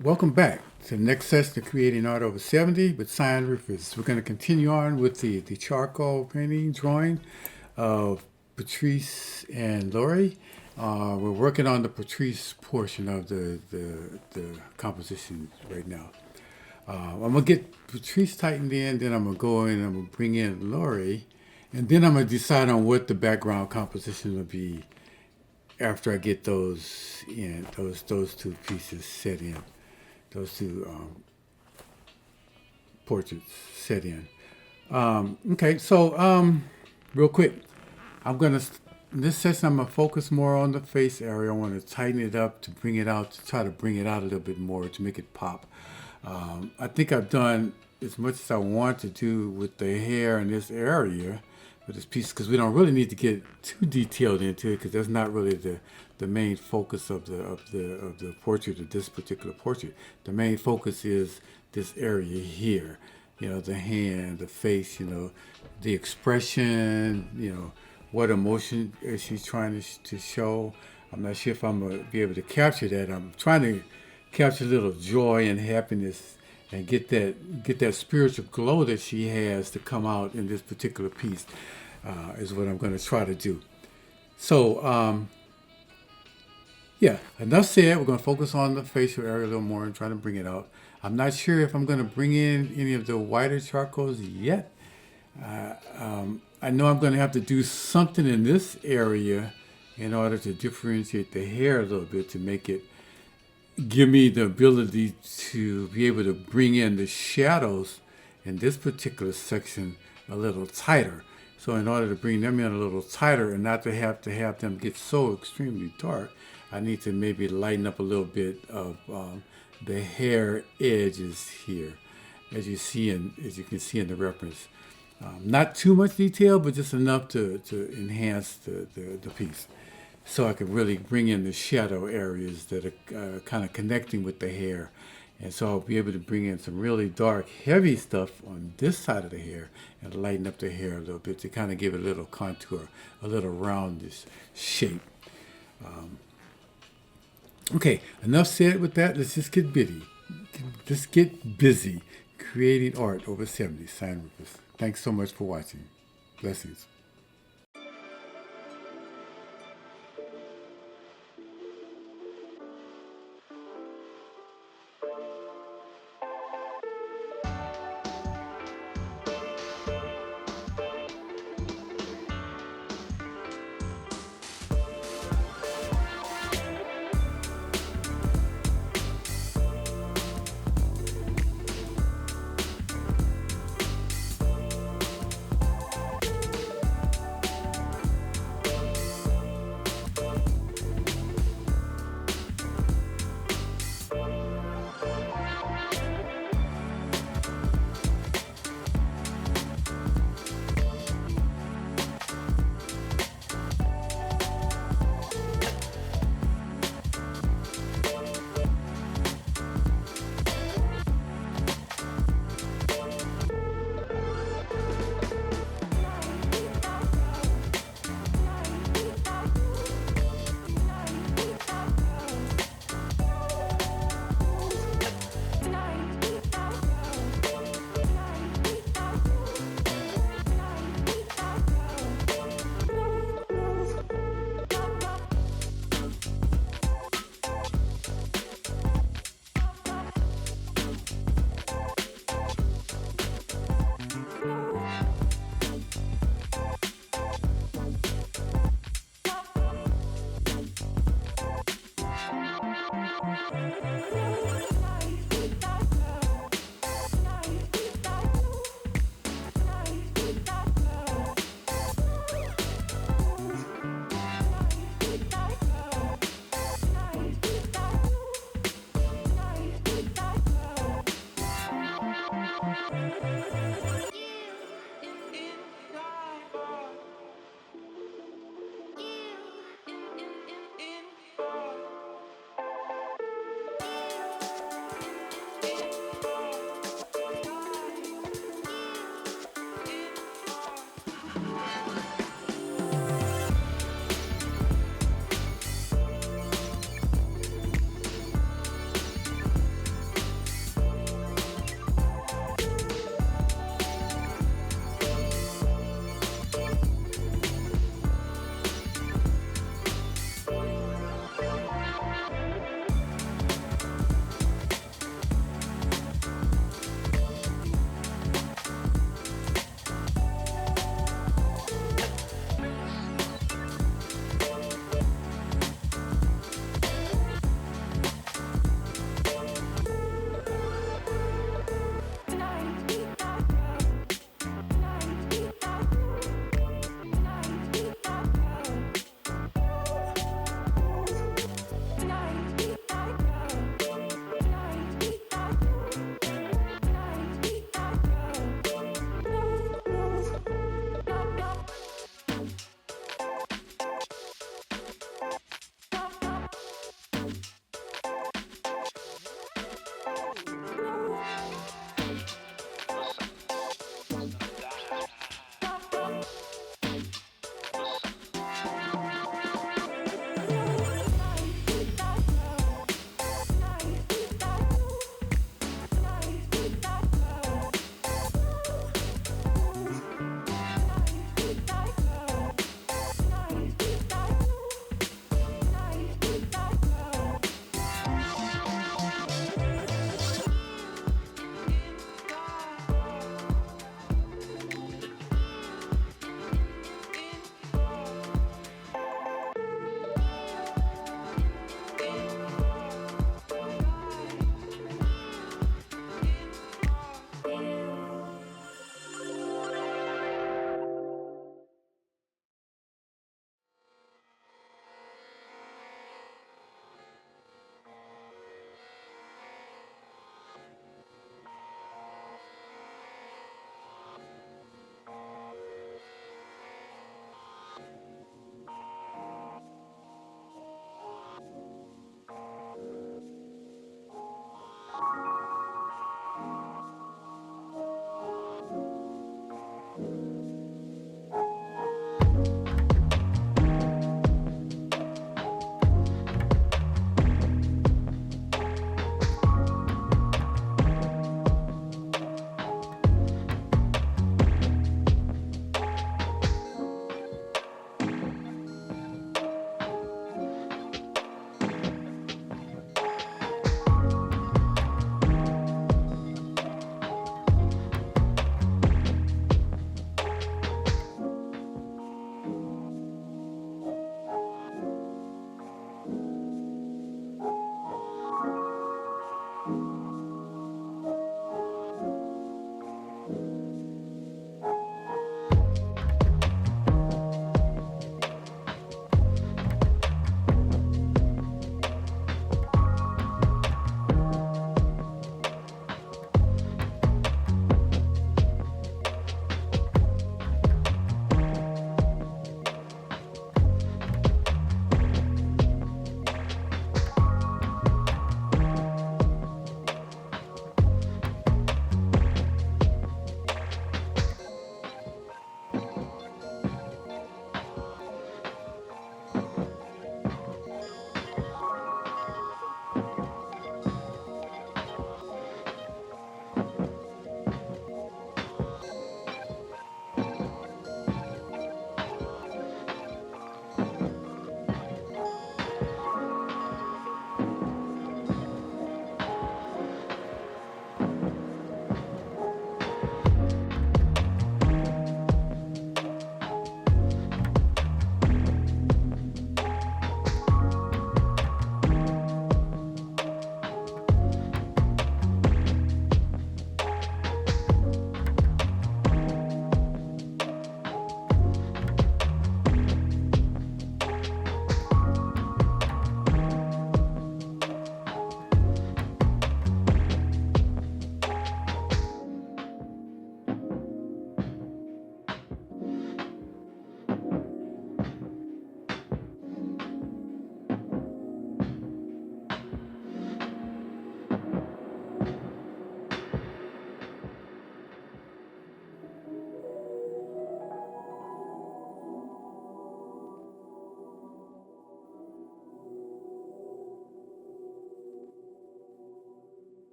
Welcome back to the next session of Creating Art Over 70 with Cyan Rufus. We're going to continue on with the charcoal painting drawing of Patrice and Lori. We're working on the Patrice portion of the composition right now. I'm going to get Patrice tightened in, then I'm going to go in and I'm going to bring in Lori, and then I'm going to decide on what the background composition will be after I get those in, those two pieces set in, those two portraits set in. Okay, so real quick, I'm gonna in this session I'm gonna focus more on the face area. I want to tighten it up to bring it out, to try to bring it out a little bit more to make it pop. I think I've done as much as I want to do with the hair in this area with this piece because we don't really need to get too detailed into it because that's not really the main focus of the portrait of this particular portrait. The main focus is this area here. The hand, the face, the expression, what emotion is she trying to show. I'm not sure if I'm going to be able to capture that. I'm trying to capture a little joy and happiness and get that spiritual glow that she has to come out in this particular piece is what I'm going to try to do. So, yeah, enough said. We're going to focus on the facial area a little more and try to bring it out. I'm not sure if I'm going to bring in any of the whiter charcoals yet. I know I'm going to have to do something in this area in order to differentiate the hair a little bit to make it give me the ability to be able to bring in the shadows in this particular section a little tighter. So in order to bring them in a little tighter and not to have them get so extremely dark, I need to maybe lighten up a little bit of the hair edges here, as you can see in the reference. Not too much detail, but just enough to enhance the piece. So I can really bring in the shadow areas that are kind of connecting with the hair. And so I'll be able to bring in some really dark, heavy stuff on this side of the hair and lighten up the hair a little bit to kind of give it a little contour, a little roundish shape. Okay, enough said with that. Let's just get busy. Let's get busy creating art over 70. Sign Rufus. Thanks so much for watching. Blessings.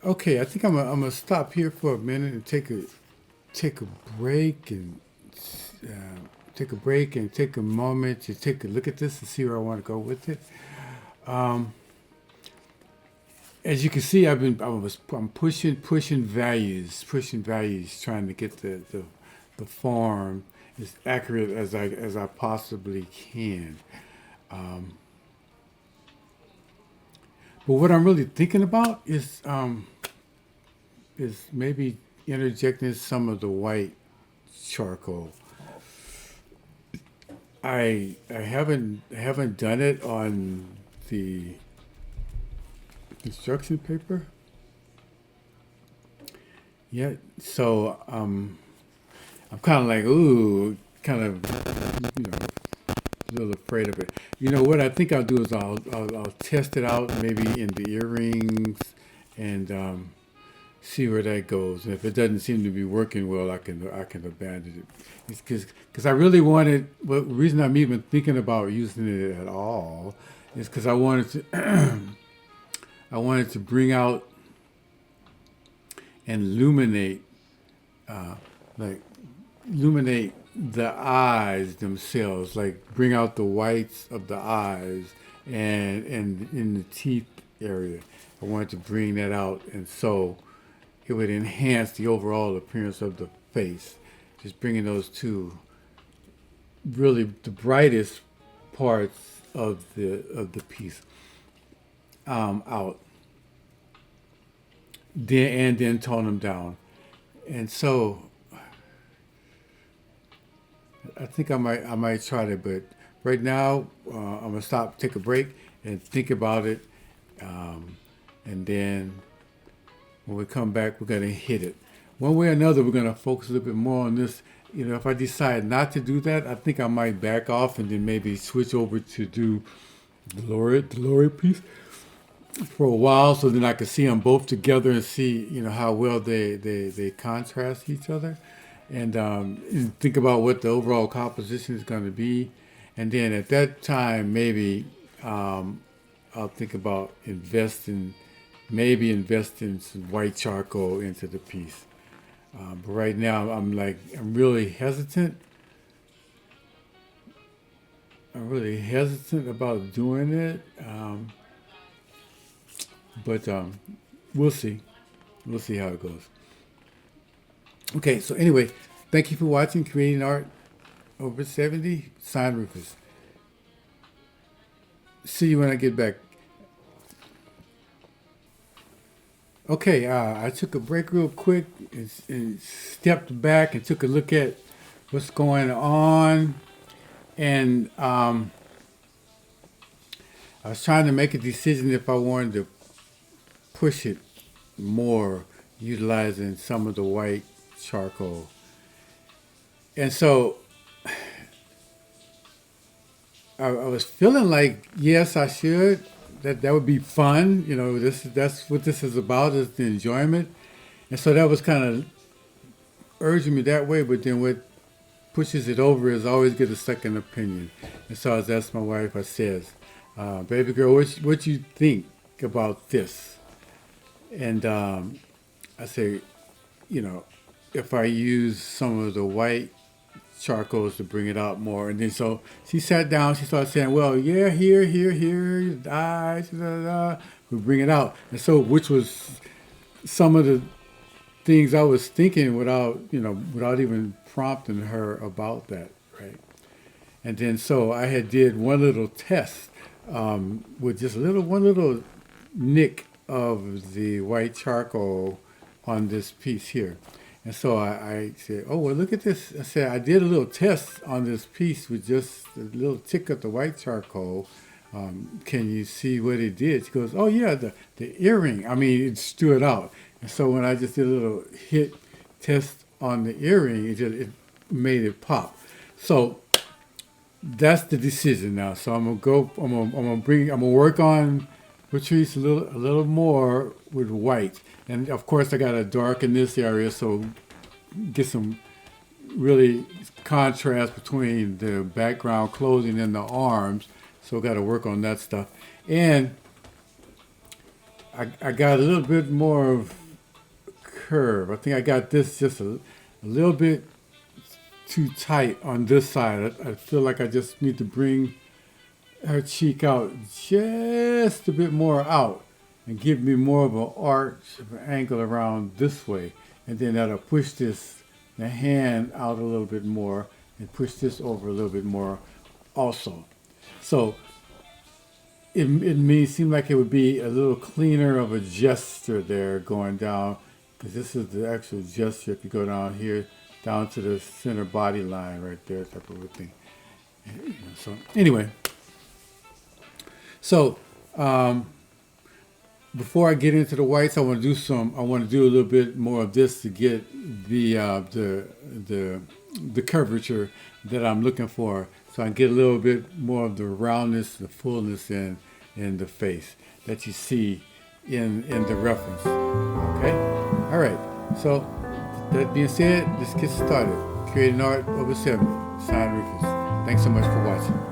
Okay, I think I'm gonna stop here for a minute and take a break and uh, take a break and take a moment to take a look at this and see where I want to go with it. Um, as you can see, I'm pushing values, trying to get the form as accurate as I possibly can. Um, but what I'm really thinking about is maybe interjecting some of the white charcoal. I haven't done it on the construction paper yet, so I'm kind of like ooh, kind of a little afraid of it. You know what I think I'll do is I'll test it out maybe in the earrings and see where that goes. And if it doesn't seem to be working well, I can abandon it. It's because I really wanted. Well, the reason I'm even thinking about using it at all is because I wanted to I wanted to bring out and like illuminate the eyes themselves, like bring out the whites of the eyes and in the teeth area. I wanted to bring that out, and so it would enhance the overall appearance of the face. Just bringing those two really the brightest parts of the piece out, then tone them down. And so I think I might try that, but right now I'm gonna stop, take a break, and think about it, um, and then when we come back, we're gonna hit it. One way or another, we're gonna focus a little bit more on this. You know, if I decide not to do that, I think I might back off and then maybe switch over to do the Lorian piece for a while, so then I can see them both together and see, how well they contrast each other, and think about what the overall composition is going to be, and then at that time maybe I'll think about maybe investing some white charcoal into the piece. But right now I'm really hesitant. I'm really hesitant about doing it, but we'll see. We'll see how it goes. Okay, so anyway, thank you for watching Creating Art Over 70. Sign Rufus. See you when I get back. Okay, I took a break real quick and stepped back and took a look at what's going on. And I was trying to make a decision if I wanted to push it more, utilizing some of the white charcoal. And so I was feeling like, yes, I should. That would be fun. That's what this is about, is the enjoyment. And so that was kind of urging me that way. But then what pushes it over is I always get a second opinion. And so I was asking my wife, I says, baby girl, what you think about this? And I say, if I use some of the white charcoals to bring it out more. And then so she sat down, she started saying, well, yeah, here, the eyes, we bring it out. And so, which was some of the things I was thinking without even prompting her about that, right? And then so I had did one little test with just one little nick of the white charcoal on this piece here. And so I said, oh, well, look at this. I said, I did a little test on this piece with just a little tick of the white charcoal. Can you see what it did? She goes, oh, yeah, the earring. I mean, it stood out. And so when I just did a little hit test on the earring, it made it pop. So that's the decision now. So I'm gonna work on Patrice a little more with white. And of course I gotta darken this area, so get some really contrast between the background clothing and the arms. So gotta work on that stuff. And I got a little bit more of curve. I think I got this just a little bit too tight on this side. I feel like I just need to bring her cheek out just a bit more out and give me more of an arch of an angle around this way. And then that'll push the hand out a little bit more and push this over a little bit more also. So it may seem like it would be a little cleaner of a gesture there going down, because this is the actual gesture. If you go down here, down to the center body line right there, type of a thing. So anyway, so before I get into the whites, I want to do a little bit more of this to get the curvature that I'm looking for, so I can get a little bit more of the roundness, the fullness in the face that you see in the reference. Okay, all right. So that being said, let's get started. Creating art over 70. Sign Rufus. Thanks so much for watching.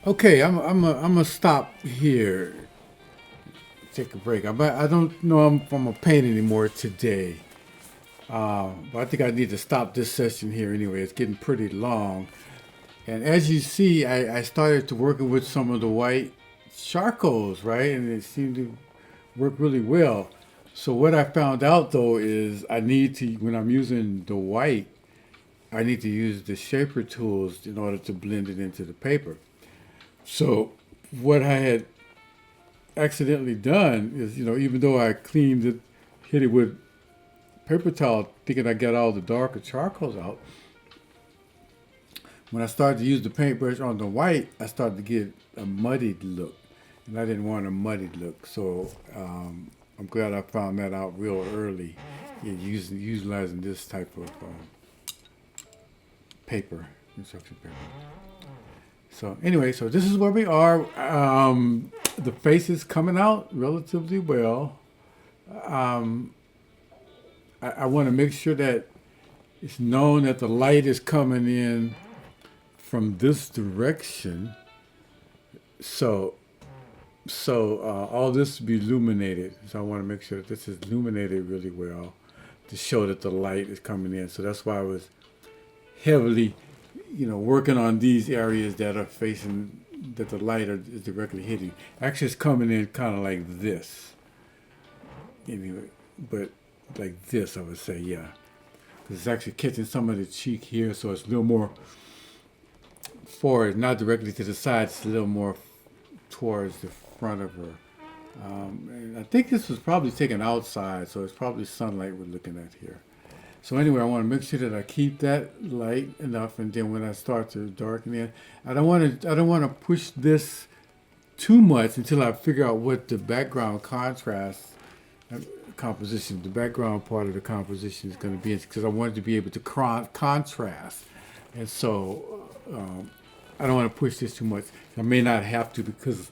Okay, I'm gonna stop here. Take a break. I don't know if I'm gonna paint anymore today. But I think I need to stop this session here anyway. It's getting pretty long. And as you see, I started to working with some of the white charcoals, right? And it seemed to work really well. So what I found out though is I need to, when I'm using the white, I need to use the shaper tools in order to blend it into the paper. So what I had accidentally done is, even though I cleaned it, hit it with paper towel, thinking I got all the darker charcoals out, when I started to use the paintbrush on the white, I started to get a muddied look, and I didn't want a muddied look. So I'm glad I found that out real early, utilizing this type of paper, construction paper. So anyway, so this is where we are. The face is coming out relatively well. I want to make sure that it's known that the light is coming in from this direction. So all this will be illuminated. So I want to make sure that this is illuminated really well to show that the light is coming in. So that's why I was heavily, working on these areas that are facing, that the light is directly hitting. Actually, it's coming in kind of like this. Anyway, but like this, I would say, yeah. Because it's actually catching some of the cheek here, so it's a little more forward, not directly to the side. It's a little more towards the front of her. And I think this was probably taken outside, so it's probably sunlight we're looking at here. So anyway, I want to make sure that I keep that light enough, and then when I start to darken it, I don't want to push this too much until I figure out what the background contrast composition, the background part of the composition is going to be, because I want it to be able to contrast. And so I don't want to push this too much. I may not have to, because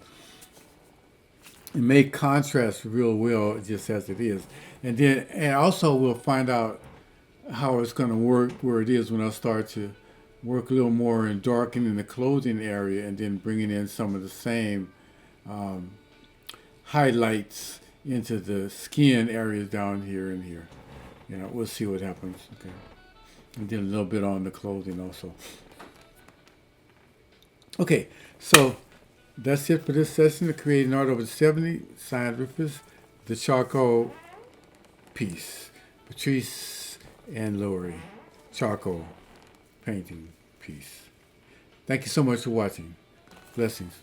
it may contrast real well just as it is. And also we'll find out how it's going to work where it is when I start to work a little more in darkening the clothing area, and then bringing in some of the same highlights into the skin areas down here and here. We'll see what happens. Okay. And then a little bit on the clothing also. Okay, so that's it for this session of Creating Art Over 70. Signed, Rufus, the charcoal piece. Patrice and Lorian, charcoal painting piece. Thank you so much for watching. Blessings.